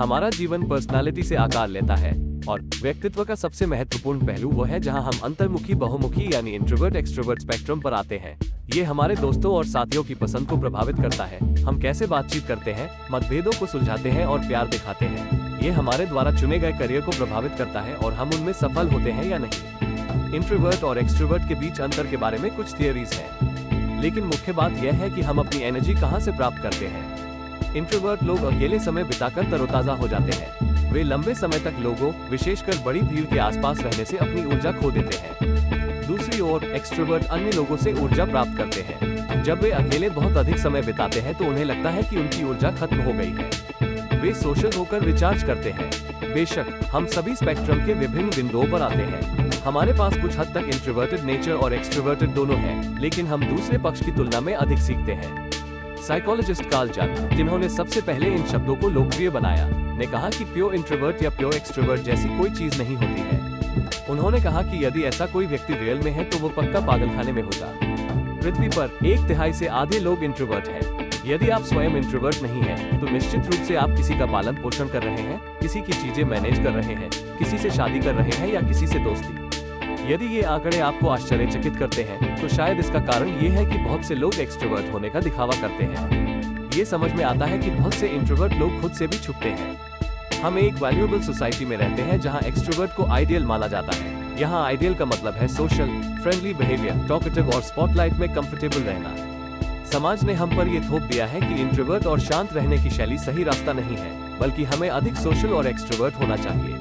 हमारा जीवन पर्सनालिटी से आकार लेता है और व्यक्तित्व का सबसे महत्वपूर्ण पहलू वो है जहां हम अंतर्मुखी बहुमुखी यानी इंट्रोवर्ट एक्सट्रोवर्ट स्पेक्ट्रम पर आते हैं। ये हमारे दोस्तों और साथियों की पसंद को प्रभावित करता है, हम कैसे बातचीत करते हैं, मतभेदों को सुलझाते हैं और प्यार दिखाते हैं। ये हमारे द्वारा चुने गए करियर को प्रभावित करता है और हम उनमें सफल होते हैं या नहीं। इंट्रोवर्ट और एक्सट्रोवर्ट के बीच अंतर के बारे में कुछ थियरीज हैं, लेकिन मुख्य बात यह है कि हम अपनी एनर्जी कहाँ से प्राप्त करते हैं। इंट्रोवर्ट लोग अकेले समय बिताकर तरोताजा हो जाते हैं। वे लंबे समय तक लोगों, विशेषकर बड़ी भीड़ के आसपास रहने से अपनी ऊर्जा खो देते हैं। दूसरी ओर एक्सट्रोवर्ट अन्य लोगों से ऊर्जा प्राप्त करते हैं। जब वे अकेले बहुत अधिक समय बिताते हैं तो उन्हें लगता है कि उनकी ऊर्जा खत्म हो गई है। वे सोशल होकर रिचार्ज करते हैं। बेशक हम सभी स्पेक्ट्रम के विभिन्न बिंदुओं पर आते हैं। हमारे पास कुछ हद तक इंट्रोवर्टेड नेचर और एक्सट्रोवर्टेड दोनों हैं, लेकिन हम दूसरे पक्ष की तुलना में अधिक सीखते हैं। साइकोलॉजिस्ट कार्ल जंग, जिन्होंने सबसे पहले इन शब्दों को लोकप्रिय बनाया, ने कहा कि प्योर इंट्रोवर्ट या प्योर एक्सट्रोवर्ट जैसी कोई चीज नहीं होती है। उन्होंने कहा कि यदि ऐसा कोई व्यक्ति रियल में है तो वो पक्का पागलखाने में होगा। पृथ्वी पर 1/3 से आधे लोग इंट्रोवर्ट हैं। यदि आप स्वयं इंट्रोवर्ट नहीं हैं, तो निश्चित रूप से आप किसी का पालन पोषण कर रहे हैं, किसी की चीजें मैनेज कर रहे हैं, किसी से शादी कर रहे हैं या किसी से दोस्ती। यदि ये आंकड़े आपको आश्चर्यचकित करते हैं, तो शायद इसका कारण ये है कि बहुत से लोग एक्सट्रोवर्ट होने का दिखावा करते हैं। ये समझ में आता है कि बहुत से इंट्रोवर्ट लोग खुद से भी छुपते हैं। हम एक वैल्यूएबल सोसाइटी में रहते हैं जहां एक्सट्रोवर्ट को आइडियल माना जाता है। यहाँ आइडियल का मतलब है सोशल, फ्रेंडली बिहेवियर, टॉकेटिव और स्पॉटलाइट में कंफर्टेबल रहना। समाज ने हम पर यह थोप दिया है कि इंट्रोवर्ट और शांत रहने की शैली सही रास्ता नहीं है, बल्कि हमें अधिक सोशल और एक्सट्रोवर्ट होना चाहिए।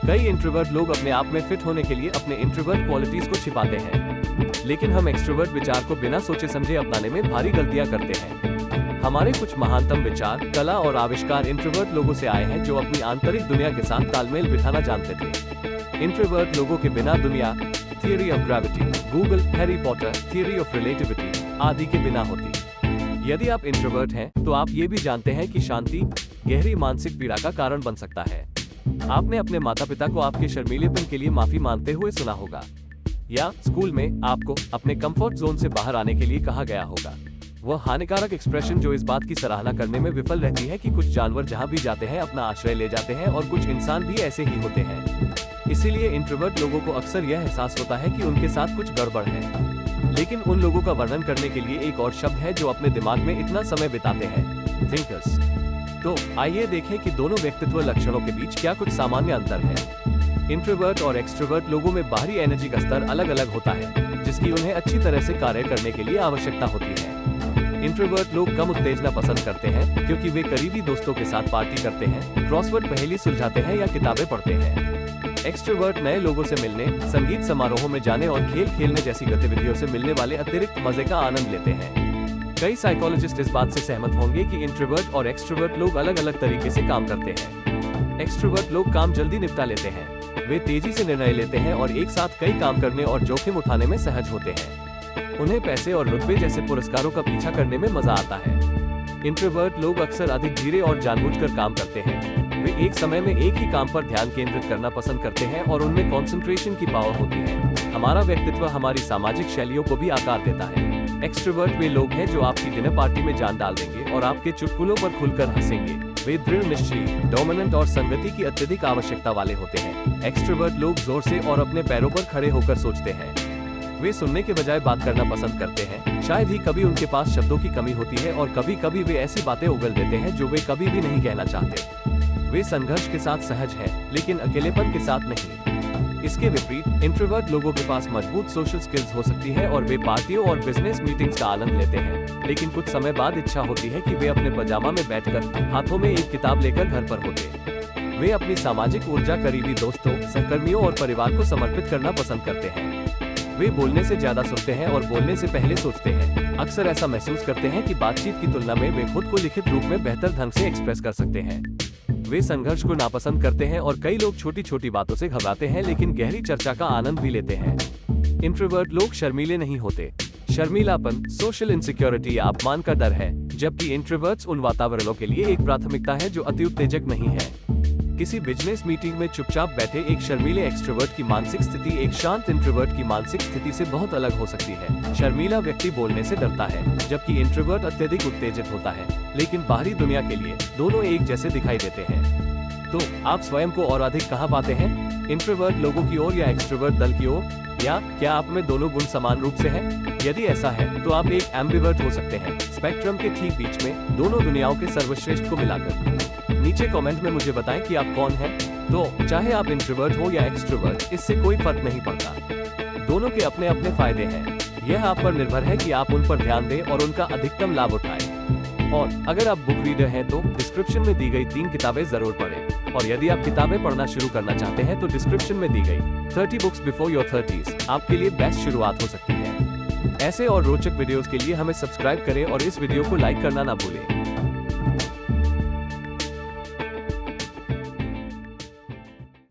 कई इंट्रोवर्ट लोग अपने आप में फिट होने के लिए अपने इंट्रोवर्ट क्वालिटीज को छिपाते हैं, लेकिन हम एक्सट्रोवर्ट विचार को बिना सोचे समझे अपनाने में भारी गलतियां करते हैं। हमारे कुछ महानतम विचार, कला और आविष्कार इंट्रोवर्ट लोगों से आए हैं जो अपनी आंतरिक दुनिया के साथ तालमेल बिठाना जानते थे। इंट्रोवर्ट लोगों के बिना दुनिया theory of gravity, Google, Harry Potter, theory of relativity आदि के बिना होती। यदि आप इंट्रोवर्ट हैं, तो आप ये भी जानते हैं कि शांति गहरी मानसिक पीड़ा का कारण बन सकता है। आपने अपने माता पिता को आपके शर्मीलेपन के लिए माफी मांगते हुए सुना होगा, या स्कूल में आपको अपने कंफर्ट जोन से बाहर आने के लिए कहा गया होगा। वह हानिकारक एक्सप्रेशन जो इस बात की सराहना करने में विफल रहती है कि कुछ जानवर जहां भी जाते हैं अपना आश्रय ले जाते हैं और कुछ इंसान भी ऐसे ही होते हैं। इसीलिए इंट्रोवर्ट लोगों को अक्सर यह एहसास होता है कि उनके साथ कुछ गड़बड़ है। लेकिन उन लोगों का वर्णन करने के लिए एक और शब्द है जो अपने दिमाग में इतना समय बिताते हैं, थिंकर्स। तो आइए देखें कि दोनों व्यक्तित्व लक्षणों के बीच क्या कुछ सामान्य अंतर है। इंट्रोवर्ट और एक्सट्रोवर्ट लोगों में बाहरी एनर्जी का स्तर अलग अलग होता है, जिसकी उन्हें अच्छी तरह से कार्य करने के लिए आवश्यकता होती है। इंट्रोवर्ट लोग कम उत्तेजना पसंद करते हैं क्योंकि वे करीबी दोस्तों के साथ पार्टी करते हैं, क्रॉसवर्ड पहेली सुलझाते हैं या किताबें पढ़ते हैं। एक्सट्रोवर्ट नए लोगों से मिलने, संगीत समारोहों में जाने और खेल खेलने जैसी गतिविधियों से मिलने वाले अतिरिक्त मजे का आनंद लेते हैं। कई साइकोलॉजिस्ट इस बात से सहमत होंगे कि इंट्रोवर्ट और एक्सट्रोवर्ट लोग अलग अलग तरीके से काम करते हैं। एक्सट्रोवर्ट लोग काम जल्दी निपटा लेते हैं, वे तेजी से निर्णय लेते हैं और एक साथ कई काम करने और जोखिम उठाने में सहज होते हैं। उन्हें पैसे और रुतबे जैसे पुरस्कारों का पीछा करने में मजा आता है। इंट्रोवर्ट लोग अक्सर अधिक धीरे और जानबूझकर काम करते हैं। वे एक समय में एक ही काम पर ध्यान केंद्रित करना पसंद करते हैं और उनमें कंसंट्रेशन की पावर होती है। हमारा व्यक्तित्व हमारी सामाजिक शैलियों को भी आकार देता है। एक्सट्रोवर्ट वे लोग हैं जो आपकी डिनर पार्टी में जान डाल देंगे और आपके चुटकुलों पर खुलकर हंसेंगे। वे दृढ़ निश्चयी, डोमिनेंट और संगति की अत्यधिक आवश्यकता वाले होते हैं। एक्सट्रोवर्ट लोग जोर से और अपने पैरों पर खड़े होकर सोचते हैं। वे सुनने के बजाय बात करना पसंद करते हैं। शायद ही कभी उनके पास शब्दों की कमी होती है और कभी कभी वे ऐसी बातें उगल देते हैं जो वे कभी भी नहीं कहना चाहते। वे संघर्ष के साथ सहज हैं, लेकिन अकेलेपन के साथ नहीं। इसके विपरीत इंट्रोवर्ट लोगों के पास मजबूत सोशल स्किल्स हो सकती है और वे पार्टियों और बिजनेस मीटिंग्स का आनंद लेते हैं, लेकिन कुछ समय बाद इच्छा होती है कि वे अपने पजामा में बैठकर हाथों में एक किताब लेकर घर पर होते। वे अपनी सामाजिक ऊर्जा करीबी दोस्तों, सहकर्मियों और परिवार को समर्पित करना पसंद करते हैं। वे बोलने से ज्यादा सुनते हैं और बोलने से पहले सोचते हैं। अक्सर ऐसा महसूस करते हैं कि बातचीत की तुलना में वे खुद को लिखित रूप में बेहतर ढंग से एक्सप्रेस कर सकते हैं। वे संघर्ष को नापसंद करते हैं और कई लोग छोटी छोटी बातों से घबराते हैं लेकिन गहरी चर्चा का आनंद भी लेते हैं। इंट्रोवर्ट लोग शर्मीले नहीं होते। शर्मीलापन, सोशल इनसिक्योरिटी या अपमान का डर है, जबकि इंट्रोवर्ट्स उन वातावरणों के लिए एक प्राथमिकता है जो अति उत्तेजक नहीं है। किसी बिजनेस मीटिंग में चुपचाप बैठे एक शर्मीले एक्सट्रोवर्ट की मानसिक स्थिति एक शांत इंट्रोवर्ट की मानसिक स्थिति से बहुत अलग हो सकती है। शर्मीला व्यक्ति बोलने से डरता है, जबकि इंट्रोवर्ट अत्यधिक उत्तेजित होता है, लेकिन बाहरी दुनिया के लिए दोनों एक जैसे दिखाई देते हैं। तो आप स्वयं को और अधिक कहाँ पाते हैं, इंट्रोवर्ट लोगों की ओर या एक्सट्रोवर्ट दल की ओर, या क्या आप में दोनों गुण समान रूप से हैं? यदि ऐसा है तो आप एक एम्बिवर्ट हो सकते हैं, स्पेक्ट्रम के ठीक बीच में, दोनों दुनियाओं के सर्वश्रेष्ठ को मिलाकर। नीचे कमेंट में मुझे बताएं कि आप कौन हैं। तो चाहे आप इंट्रोवर्ट हो या एक्सट्रोवर्ट, इससे कोई फर्क नहीं पड़ता। दोनों के अपने अपने फायदे हैं। यह आप पर निर्भर है कि आप उन पर ध्यान दें और उनका अधिकतम लाभ उठाएं। और अगर आप बुक रीडर हैं तो डिस्क्रिप्शन में दी गई 3 किताबें जरूर पढ़ें। और यदि आप किताबें पढ़ना शुरू करना चाहते हैं तो डिस्क्रिप्शन में दी गई 30 बुक्स बिफोर योर 30s आपके लिए बेस्ट शुरुआत हो सकती है। ऐसे और रोचक वीडियोस के लिए हमें सब्सक्राइब करें और इस वीडियो को लाइक करना ना भूलें।